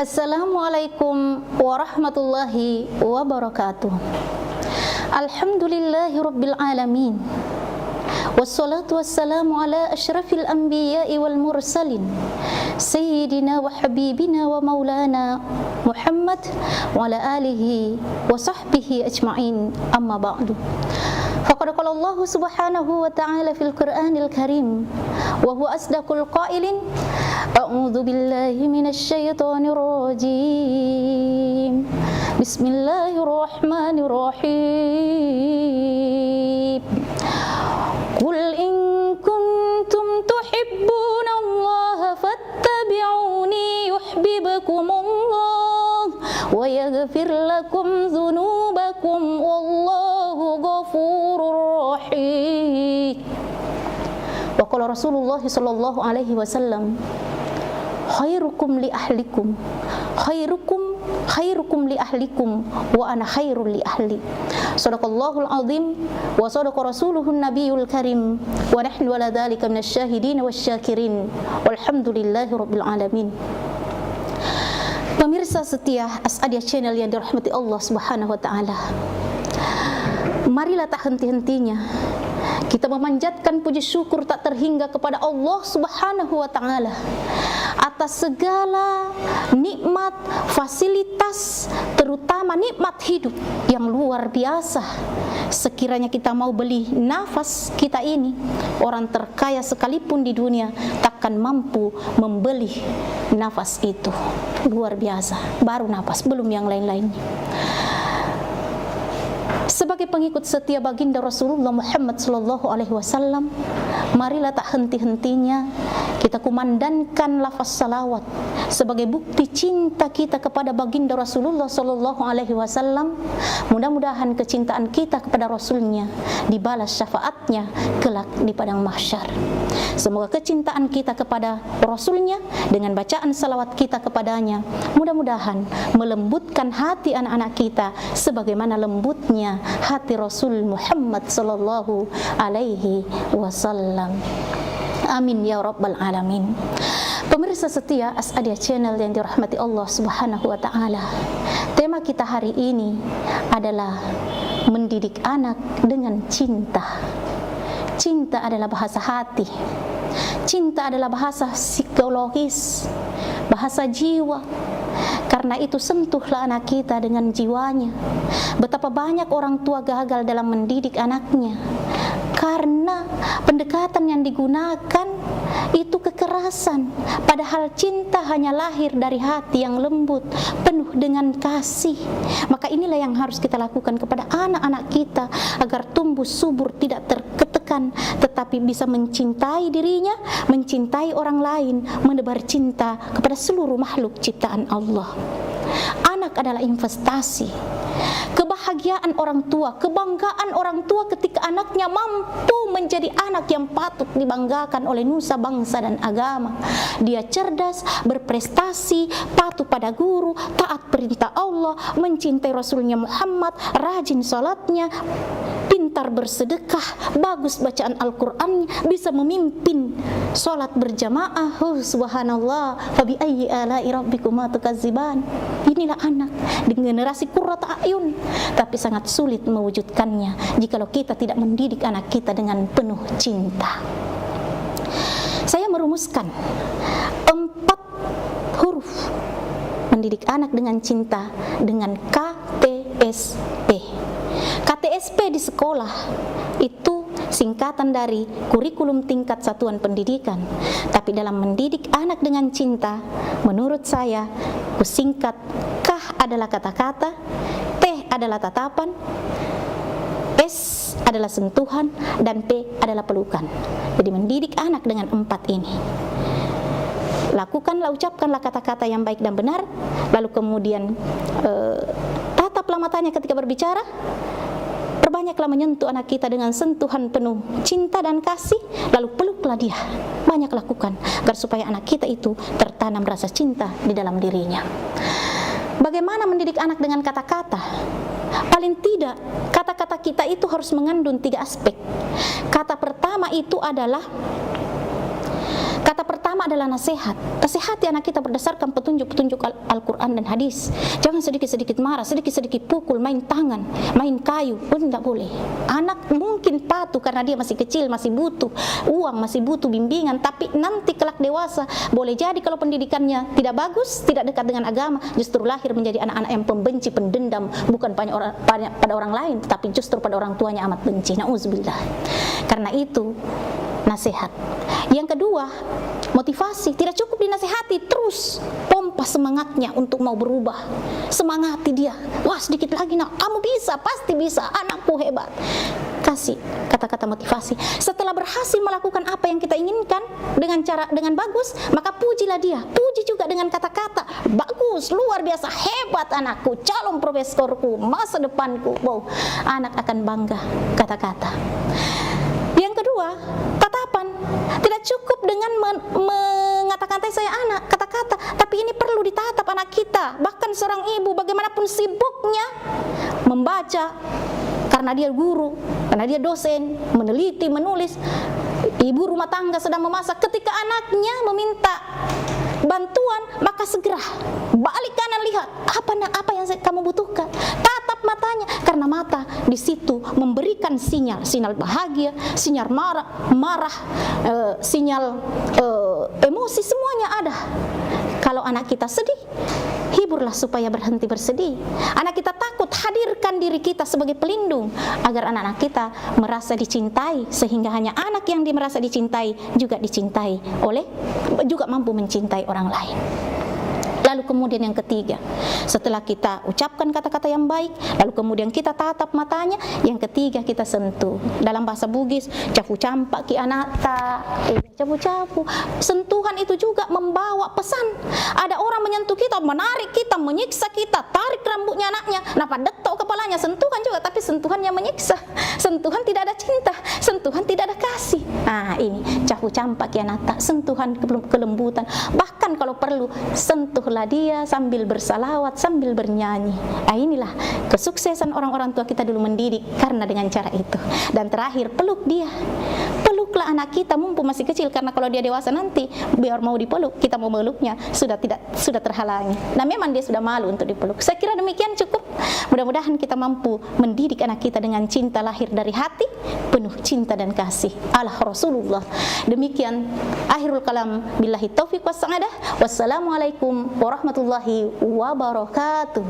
Assalamualaikum warahmatullahi wabarakatuh. Alhamdulillahi rabbil alamin. Wassalatu wassalamu ala asyrafil anbiya'i wal mursalin Sayyidina wa habibina wa maulana Muhammad wa ala alihi wa sahbihi ajma'in, amma ba'du. Faqad qala Allah subhanahu wa ta'ala fil Qur'anil Karim wa huwa asdaqul qailin, a'udzu billahi minasy syaithanir rajim. Bismillahirrahmanirrahim. Qul in kuntum tuhibbunallaha fattabi'uni yuhibbukumullah wa yaghfir lakum dzunubakum wallahu ghafurur rahim. Wa qala Rasulullah sallallahu alaihi wasallam, khairukum li ahlikum khairukum li ahlikum wa ana khairul li ahli. Shadaqallahul azim wa shadaqa rasuluhun nabiyul karim wa nahnu ala dzalika minasy syahidin wasyakirin walhamdulillahi rabbil alamin. Pemirsa setia As'adiyah Channel yang dirahmati Allah Subhanahu wa taala, marilah tak henti-hentinya kita memanjatkan puji syukur tak terhingga kepada Allah Subhanahu wa taala atas segala nikmat, fasilitas, terutama nikmat hidup yang luar biasa. Sekiranya kita mau beli nafas kita ini, orang terkaya sekalipun di dunia takkan mampu membeli nafas itu. Luar biasa, baru nafas, belum yang lain-lainnya. Sebagai pengikut setia baginda Rasulullah Muhammad sallallahu alaihi wasallam, marilah tak henti-hentinya kita kumandangkan lafaz salawat sebagai bukti cinta kita kepada baginda Rasulullah sallallahu alaihi wasallam. Mudah-mudahan kecintaan kita kepada Rasulnya dibalas syafaatnya kelak di padang mahsyar. Semoga kecintaan kita kepada Rasulnya dengan bacaan salawat kita kepadanya mudah-mudahan melembutkan hati anak-anak kita sebagaimana lembutnya hati Rasul Muhammad sallallahu alaihi wasallam. Amin ya rabbal alamin. Pemirsa setia As'adiyah Channel yang dirahmati Allah Subhanahu wa taala, tema kita hari ini adalah mendidik anak dengan cinta. Cinta adalah bahasa hati. Cinta adalah bahasa psikologis, bahasa jiwa. Karena itu sentuhlah anak kita dengan jiwanya. Betapa banyak orang tua gagal dalam mendidik anaknya karena pendekatan yang digunakan itu kekerasan. Padahal cinta hanya lahir dari hati yang lembut, penuh dengan kasih. Maka inilah yang harus kita lakukan kepada anak-anak kita agar tumbuh subur, tidak terketekan, tetapi bisa mencintai dirinya, mencintai orang lain, menebar cinta kepada seluruh makhluk ciptaan Allah. Anak adalah investasi. Kebahagiaan orang tua, kebanggaan orang tua ketika anaknya mampu menjadi anak yang patut dibanggakan oleh nusa bangsa dan agama. Dia cerdas, berprestasi, patuh pada guru, taat perintah Allah, mencintai Rasulnya Muhammad, rajin salatnya, pintar bersedekah, bagus bacaan Al-Qur'an, bisa memimpin salat berjamaah. Subhanallah, fa bi ayyi ala'i rabbikuma tukadziban. Inilah anak di generasi qurratu a'yun, tapi sangat sulit mewujudkannya jikalau kita tidak mendidik anak kita dengan penuh cinta. Saya merumuskan 4 huruf mendidik anak dengan cinta dengan KTSP. KTSP di sekolah itu singkatan dari kurikulum tingkat satuan pendidikan. Tapi dalam mendidik anak dengan cinta, menurut saya, kusingkat K adalah kata-kata, T adalah tatapan, S adalah sentuhan, dan P adalah pelukan. Jadi mendidik anak dengan 4 ini. Lakukanlah, ucapkanlah kata-kata yang baik dan benar, lalu kemudian tataplah matanya ketika berbicara. Perbanyaklah menyentuh anak kita dengan sentuhan penuh cinta dan kasih, lalu peluklah dia. Banyak lakukan agar supaya anak kita itu tertanam rasa cinta di dalam dirinya. Bagaimana mendidik anak dengan kata-kata? Paling tidak, kata-kata kita itu harus mengandung 3 aspek. Kata pertama pertama adalah nasihat. Nasihati anak kita berdasarkan petunjuk-petunjuk Al-Quran dan hadis. Jangan sedikit-sedikit marah, sedikit-sedikit pukul, main tangan, main kayu, pun tidak boleh. Anak mungkin patuh karena dia masih kecil, masih butuh uang, masih butuh bimbingan, tapi nanti kelak dewasa boleh jadi kalau pendidikannya tidak bagus, tidak dekat dengan agama, justru lahir menjadi anak-anak yang pembenci, pendendam, bukan pada orang lain, tetapi justru pada orang tuanya amat benci. Na'udzubillah. Karena itu nasihat. Yang kedua, motivasi. Tidak cukup dinasihati, terus pompa semangatnya untuk mau berubah. Semangati dia. Wah, sedikit lagi nak, kamu bisa, pasti bisa, anakku hebat. Kasih kata-kata motivasi. Setelah berhasil melakukan apa yang kita inginkan dengan bagus, maka pujilah dia. Puji juga dengan kata-kata, bagus, luar biasa, hebat anakku, calon profesorku, masa depanku. Wow, anak akan bangga. Kata-kata. Yang kedua, tatapan. Tidak cukup dengan mengatakan saya anak, kata-kata, tapi ini perlu ditatap anak kita. Bahkan seorang ibu bagaimanapun sibuknya membaca, karena dia guru, karena dia dosen, meneliti, menulis. Ibu rumah tangga sedang memasak, ketika anaknya meminta bantuan, maka segera balik kanan, lihat apa yang kamu butuhkan. Tatap matanya, karena mata di situ memberikan sinyal bahagia, sinyal marah, sinyal emosi, semuanya ada. Kalau anak kita sedih, hiburlah supaya berhenti bersedih. Anak kita takut, hadirkan diri kita sebagai pelindung agar anak-anak kita merasa dicintai, sehingga hanya anak yang merasa dicintai juga juga mampu mencintai orang lain. Lalu kemudian yang ketiga, setelah kita ucapkan kata-kata yang baik, lalu kemudian kita tatap matanya, yang ketiga kita sentuh. Dalam bahasa Bugis, cafu campak ki anata, capu-capu. Sentuhan itu juga membawa pesan. Ada orang menyentuh kita, menarik kita, menyiksa kita, tarik rambutnya anaknya, napa detok kepalanya, sentuhan juga, tapi sentuhannya menyiksa. Sentuhan tidak ada cinta, sentuhan tidak ada kasih. Nah, ini cafu campak ki anata, sentuhan kelembutan. Bahkan kalau perlu, sentuhlah dia sambil bersalawat, sambil bernyanyi. Nah, inilah kesuksesan orang-orang tua kita dulu mendidik, karena dengan cara itu. Dan terakhir, peluk dia. Peluklah anak kita mumpung masih kecil, karena kalau dia dewasa nanti biar mau dipeluk, kita mau meluknya sudah terhalangi. Nah, memang dia sudah malu untuk dipeluk. Saya kira demikian cukup. Mudah-mudahan kita mampu mendidik anak kita dengan cinta lahir dari hati, penuh cinta dan kasih ala Rasulullah. Demikian akhirul kalam, billahi taufiq was sa'adah. Wassalamualaikum warahmatullahi wabarakatuh.